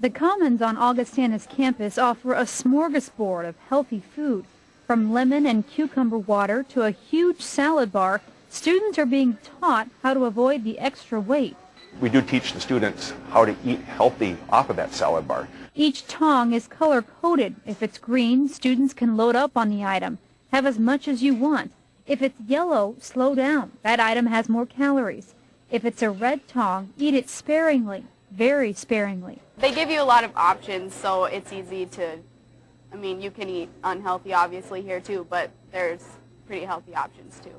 The Commons on Augustana's campus offer a smorgasbord of healthy food. From lemon and cucumber water to a huge salad bar, students are being taught how to avoid the extra weight. We do teach the students how to eat healthy off of that salad bar. Each tong is color-coded. If it's green, students can load up on the item. Have as much as you want. If it's yellow, slow down. That item has more calories. If it's a red tong, eat it sparingly, very sparingly. They give you a lot of options, so it's easy to, you can eat unhealthy obviously here too, but there's pretty healthy options too.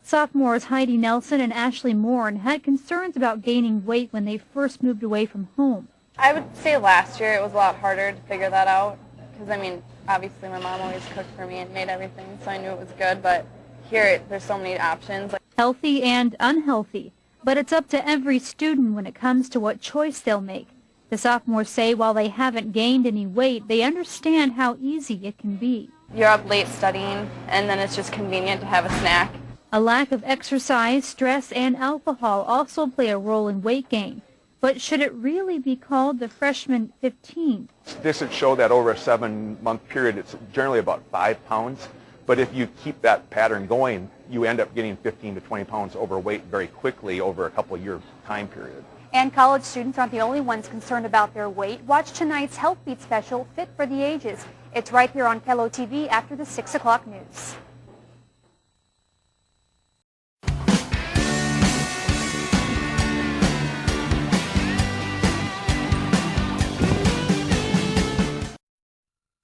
Sophomores Heidi Nelson and Ashley Moore had concerns about gaining weight when they first moved away from home. I would say last year it was a lot harder to figure that out because, obviously my mom always cooked for me and made everything, so I knew it was good, but here there's so many options. Healthy and unhealthy, but it's up to every student when it comes to what choice they'll make. The sophomores say while they haven't gained any weight, they understand how easy it can be. You're up late studying, and then it's just convenient to have a snack. A lack of exercise, stress, and alcohol also play a role in weight gain. But should it really be called the freshman 15? This would show that over a 7-month period, it's generally about 5 pounds. But if you keep that pattern going, you end up getting 15 to 20 pounds overweight very quickly over a couple-year time period. And college students aren't the only ones concerned about their weight. Watch tonight's Health Beat special, Fit for the Ages. It's right here on Hello TV after the 6 o'clock news.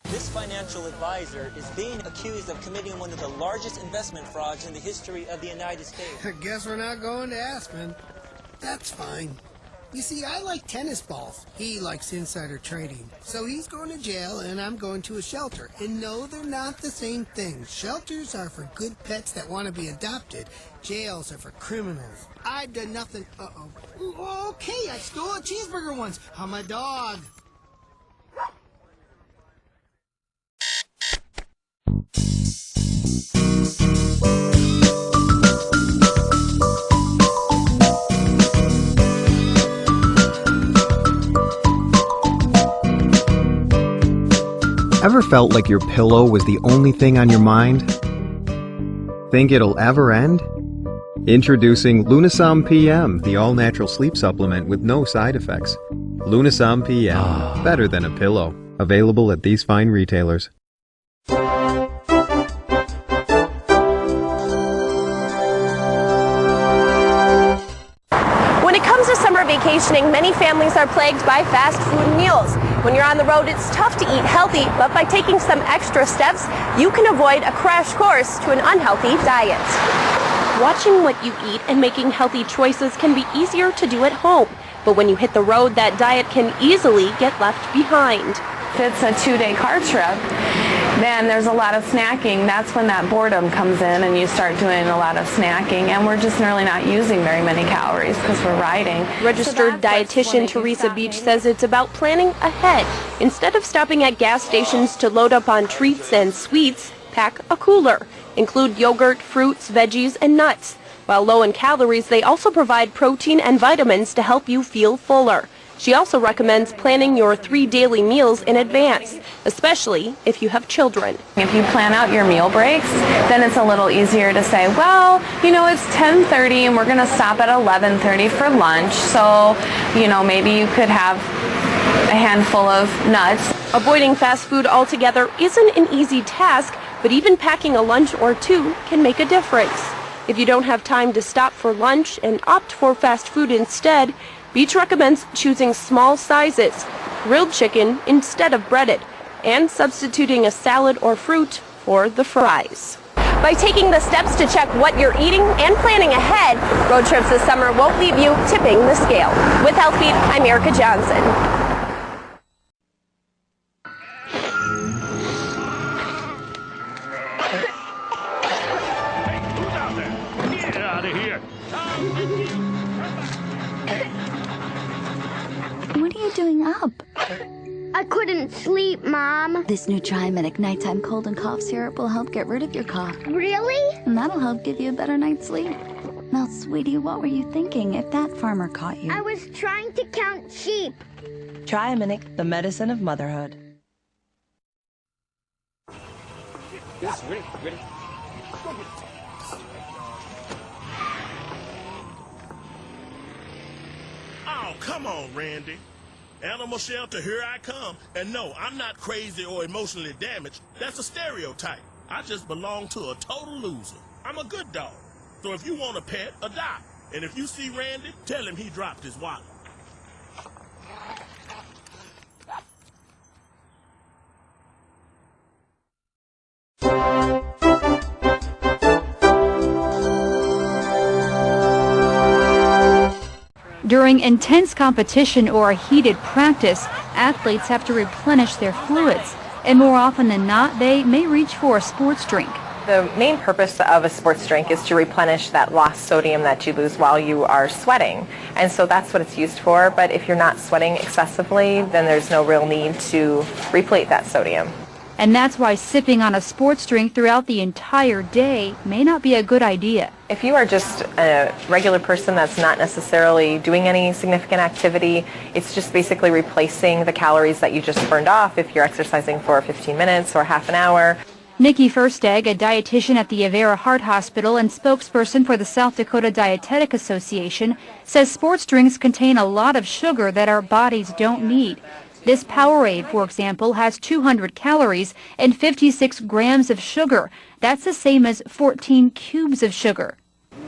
This financial advisor is being accused of committing one of the largest investment frauds in the history of the United States. I guess we're not going to Aspen. That's fine. You see, I like tennis balls. He likes insider trading. So he's going to jail and I'm going to a shelter. And no, they're not the same thing. Shelters are for good pets that want to be adopted. Jails are for criminals. I've done nothing. Uh-oh. Okay, I stole a cheeseburger once. I'm a dog. Ever felt like your pillow was the only thing on your mind? Think it'll ever end? Introducing Lunasom PM, the all-natural sleep supplement with no side effects. Lunasom PM, better than a pillow. Available at these fine retailers. When it comes to summer vacationing, many families are plagued by fast food meals. When you're on the road, it's tough to eat healthy, but by taking some extra steps, you can avoid a crash course to an unhealthy diet. Watching what you eat and making healthy choices can be easier to do at home, but when you hit the road, that diet can easily get left behind. If it's a 2-day car trip, then there's a lot of snacking. That's when that boredom comes in and you start doing a lot of snacking, and we're just really not using very many calories because we're riding. Registered dietitian Teresa Beach says it's about planning ahead. Instead of stopping at gas stations to load up on treats and sweets, pack a cooler. Include yogurt, fruits, veggies, and nuts. While low in calories, they also provide protein and vitamins to help you feel fuller. She also recommends planning your 3 daily meals in advance, especially if you have children. If you plan out your meal breaks, then it's a little easier to say, well, it's 10:30 and we're going to stop at 11:30 for lunch, so, maybe you could have a handful of nuts. Avoiding fast food altogether isn't an easy task, but even packing a lunch or 2 can make a difference. If you don't have time to stop for lunch and opt for fast food instead, Beach recommends choosing small sizes, grilled chicken instead of breaded, and substituting a salad or fruit for the fries. By taking the steps to check what you're eating and planning ahead, road trips this summer won't leave you tipping the scale. With Health Beat, I'm Erica Johnson. What are you doing up? I couldn't sleep, Mom. This new Triaminic nighttime cold and cough syrup will help get rid of your cough. Really? And that'll help give you a better night's sleep. Now, sweetie, what were you thinking if that farmer caught you? I was trying to count sheep. Triaminic, the medicine of motherhood. Yes, ready, ready. Oh, come on, Randy. Animal shelter, here I come. And no, I'm not crazy or emotionally damaged. That's a stereotype. I just belong to a total loser. I'm a good dog. So if you want a pet, adopt. And if you see Randy, tell him he dropped his wallet. During intense competition or a heated practice, athletes have to replenish their fluids, and more often than not, they may reach for a sports drink. The main purpose of a sports drink is to replenish that lost sodium that you lose while you are sweating. And so that's what it's used for, but if you're not sweating excessively, then there's no real need to replete that sodium. And that's why sipping on a sports drink throughout the entire day may not be a good idea. If you are just a regular person that's not necessarily doing any significant activity, it's just basically replacing the calories that you just burned off if you're exercising for 15 minutes or half an hour. Nikki Firstegg, a dietitian at the Avera Heart Hospital and spokesperson for the South Dakota Dietetic Association, says sports drinks contain a lot of sugar that our bodies don't need. This Powerade, for example, has 200 calories and 56 grams of sugar. That's the same as 14 cubes of sugar.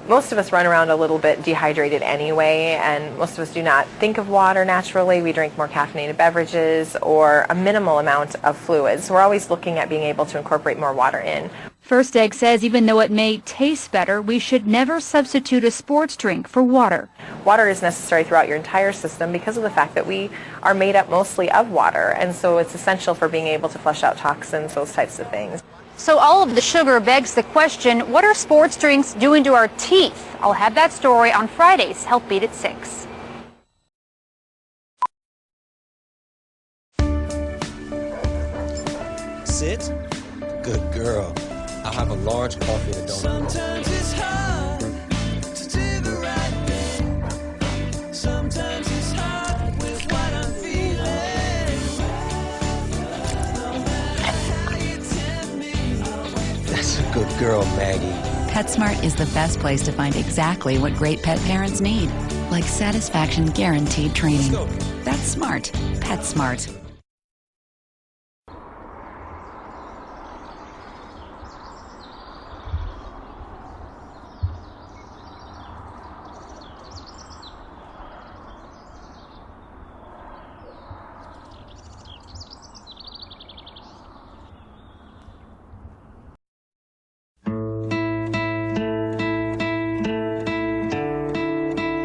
Most of us run around a little bit dehydrated anyway, and most of us do not think of water naturally. We drink more caffeinated beverages or a minimal amount of fluids. So we're always looking at being able to incorporate more water in. Firstegg says even though it may taste better, we should never substitute a sports drink for water. Water is necessary throughout your entire system because of the fact that we are made up mostly of water, and so it's essential for being able to flush out toxins, those types of things. So all of the sugar begs the question, what are sports drinks doing to our teeth? I'll have that story on Friday's Health Beat at 6. Sit. Good girl. I'll have a large coffee and a donut. Sometimes it's hard to do the right thing. Sometimes it's hard with what I'm feeling. No matter how you tempt me. That's a good girl, Maggie. PetSmart is the best place to find exactly what great pet parents need, like satisfaction guaranteed training. That's smart. PetSmart.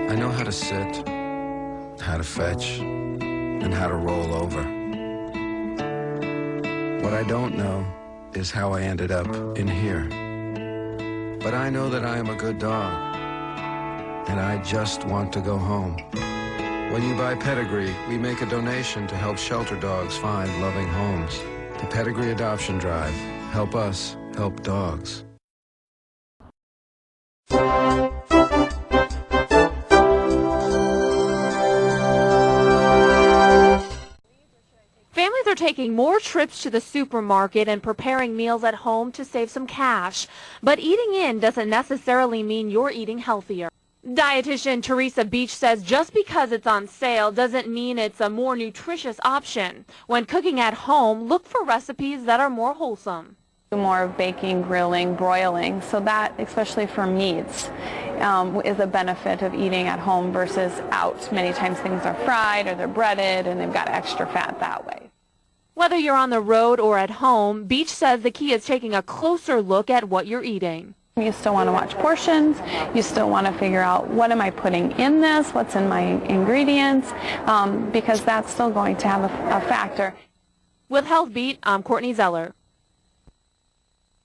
I know how to sit, how to fetch, and how to roll over. What I don't know is how I ended up in here. But I know that I am a good dog, and I just want to go home. When you buy Pedigree, we make a donation to help shelter dogs find loving homes. The Pedigree Adoption Drive. Help us help dogs. Families are taking more trips to the supermarket and preparing meals at home to save some cash. But eating in doesn't necessarily mean you're eating healthier. Dietitian Teresa Beach says just because it's on sale doesn't mean it's a more nutritious option. When cooking at home, look for recipes that are more wholesome. More of baking, grilling, broiling, so that, especially for meats, is a benefit of eating at home versus out. Many times things are fried or they're breaded and they've got extra fat that way. Whether you're on the road or at home, Beach says the key is taking a closer look at what you're eating. You still want to watch portions. You still want to figure out what am I putting in this, what's in my ingredients, because that's still going to have a factor. With Health Beat, I'm Courtney Zeller.